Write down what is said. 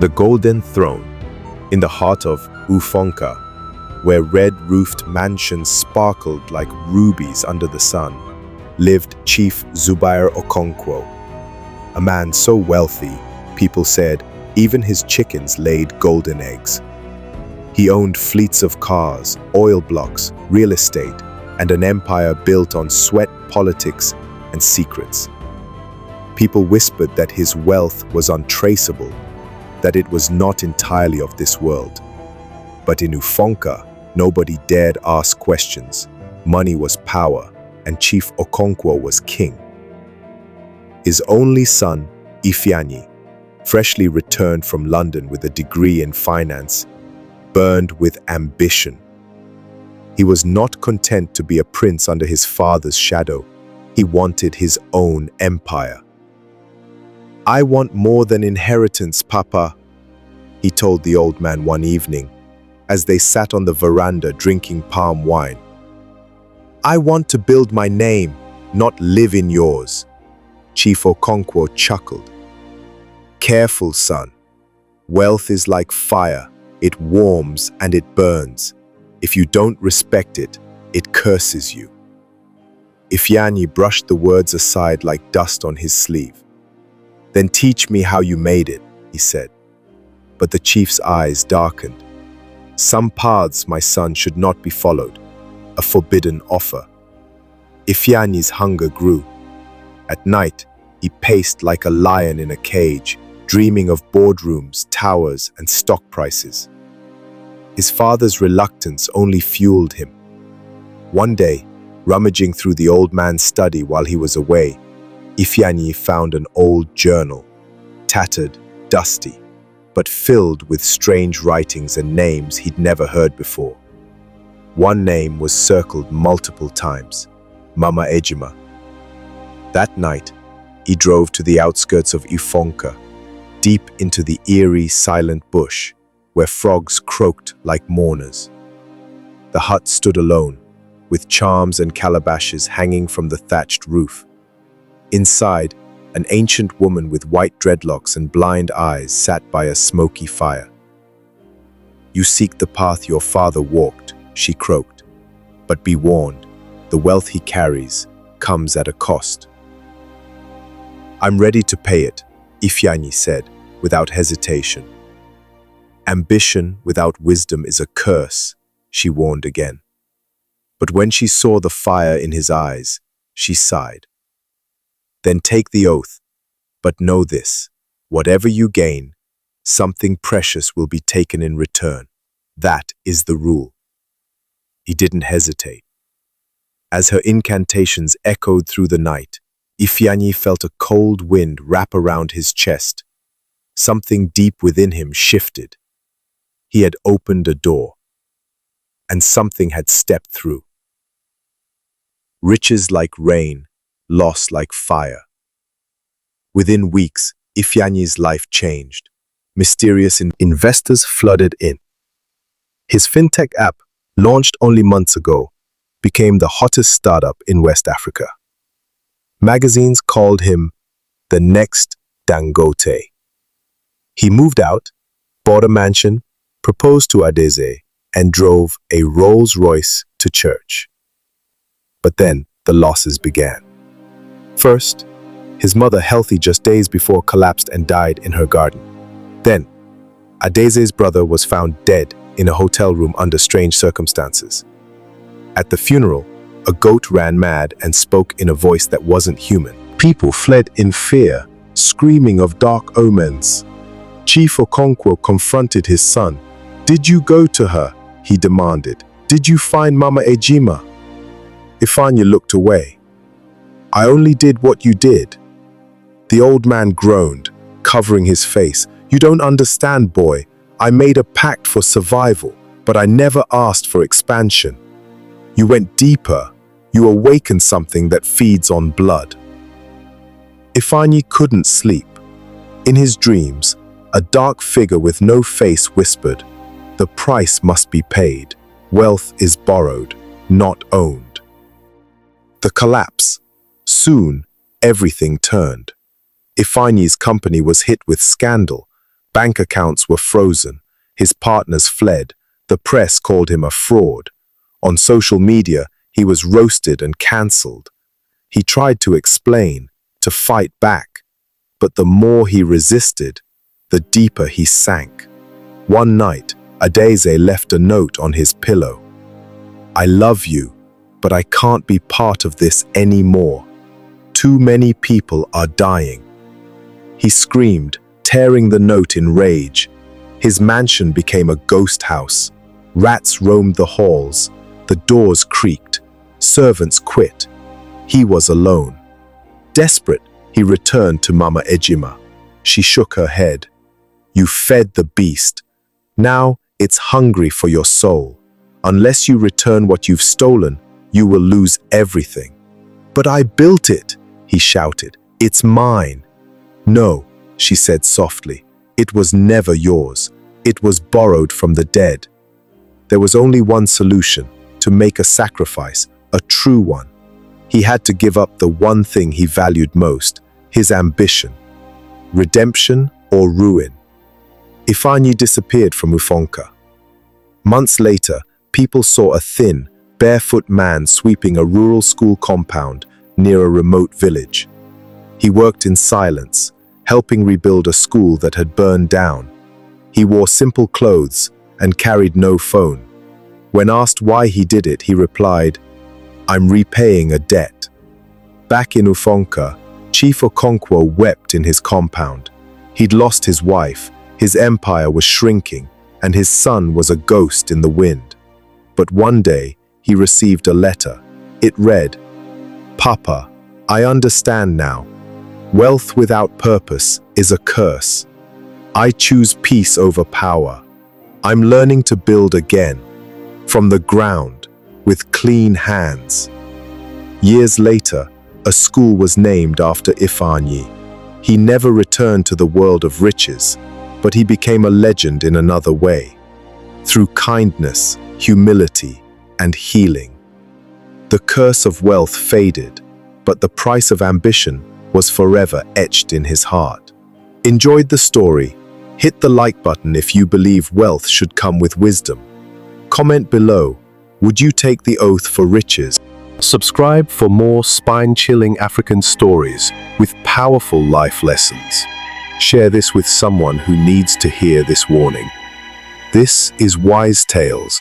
The Golden Throne, in the heart of Ufonka, where red-roofed mansions sparkled like rubies under the sun, lived Chief Zubair Okonkwo, a man so wealthy, people said, even his chickens laid golden eggs. He owned fleets of cars, oil blocks, real estate, and an empire built on sweat, politics, and secrets. People whispered that his wealth was untraceable, that it was not entirely of this world. But in Ufonka, nobody dared ask questions. Money was power, and Chief Okonkwo was king. His only son, Ifeanyi, freshly returned from London with a degree in finance, burned with ambition. He was not content to be a prince under his father's shadow. He wanted his own empire. "I want more than inheritance, Papa," he told the old man one evening, as they sat on the veranda drinking palm wine. "I want to build my name, not live in yours." Chief Okonkwo chuckled. "Careful, son. Wealth is like fire. It warms and it burns. If you don't respect it, it curses you." Ifeanyi brushed the words aside like dust on his sleeve. "Then teach me how you made it," he said. But the chief's eyes darkened. "Some paths, my son, should not be followed. A forbidden offer." Ifeanyi's hunger grew. At night, he paced like a lion in a cage, dreaming of boardrooms, towers, and stock prices. His father's reluctance only fueled him. One day, rummaging through the old man's study while he was away, Ifeanyi found an old journal, tattered, dusty, but filled with strange writings and names he'd never heard before. One name was circled multiple times: Mama Ejima. That night, he drove to the outskirts of Ufonka, deep into the eerie, silent bush, where frogs croaked like mourners. The hut stood alone, with charms and calabashes hanging from the thatched roof. Inside, an ancient woman with white dreadlocks and blind eyes sat by a smoky fire. "You seek the path your father walked," she croaked. "But be warned, the wealth he carries comes at a cost." "I'm ready to pay it," Ifeanyi said, without hesitation. "Ambition without wisdom is a curse," she warned again. But when she saw the fire in his eyes, she sighed. "Then take the oath, but know this: whatever you gain, something precious will be taken in return. That is the rule." He didn't hesitate. As her incantations echoed through the night, Ifeanyi felt a cold wind wrap around his chest. Something deep within him shifted. He had opened a door, and something had stepped through. Riches like rain, loss like fire. Within weeks, Ifeanyi's life changed. Mysterious investors flooded in. His fintech app, launched only months ago, became the hottest startup in West Africa. Magazines called him the next Dangote. He moved out, bought a mansion, proposed to Adeze, and drove a Rolls-Royce to church. But then the losses began. First, his mother, healthy just days before, collapsed and died in her garden. Then, Adeze's brother was found dead in a hotel room under strange circumstances. At the funeral, a goat ran mad and spoke in a voice that wasn't human. People fled in fear, screaming of dark omens. Chief Okonkwo confronted his son. "Did you go to her?" he demanded. "Did you find Mama Ejima?" Ifeanyi looked away. "I only did what you did." The old man groaned, covering his face. "You don't understand, boy. I made a pact for survival, but I never asked for expansion. You went deeper. You awakened something that feeds on blood." Ifeanyi couldn't sleep. In his dreams, a dark figure with no face whispered, "The price must be paid. Wealth is borrowed, not owned." The collapse. Soon, everything turned. Ifeanyi's company was hit with scandal. Bank accounts were frozen. His partners fled. The press called him a fraud. On social media, he was roasted and cancelled. He tried to explain, to fight back. But the more he resisted, the deeper he sank. One night, Adeze left a note on his pillow. "I love you, but I can't be part of this anymore. Too many people are dying." He screamed, tearing the note in rage. His mansion became a ghost house. Rats roamed the halls. The doors creaked. Servants quit. He was alone. Desperate, he returned to Mama Ejima. She shook her head. "You fed the beast. Now it's hungry for your soul. Unless you return what you've stolen, you will lose everything." "But I built it," he shouted. "It's mine." "No," she said softly. "It was never yours. It was borrowed from the dead." There was only one solution: to make a sacrifice, a true one. He had to give up the one thing he valued most, his ambition. Redemption or ruin. Ifeanyi disappeared from Ufonka. Months later, people saw a thin, barefoot man sweeping a rural school compound near a remote village. He worked in silence, helping rebuild a school that had burned down. He wore simple clothes and carried no phone. When asked why he did it, he replied, "I'm repaying a debt." Back in Ufonka, Chief Okonkwo wept in his compound. He'd lost his wife, his empire was shrinking, and his son was a ghost in the wind. But one day, he received a letter. It read, "Papa, I understand now. Wealth without purpose is a curse. I choose peace over power. I'm learning to build again, from the ground, with clean hands." Years later, a school was named after Ifeanyi. He never returned to the world of riches, but he became a legend in another way, through kindness, humility, and healing. The curse of wealth faded, but the price of ambition was forever etched in his heart. Enjoyed the story? Hit the like button if you believe wealth should come with wisdom. Comment below, would you take the oath for riches? Subscribe for more spine-chilling African stories with powerful life lessons. Share this with someone who needs to hear this warning. This is Wise Tales,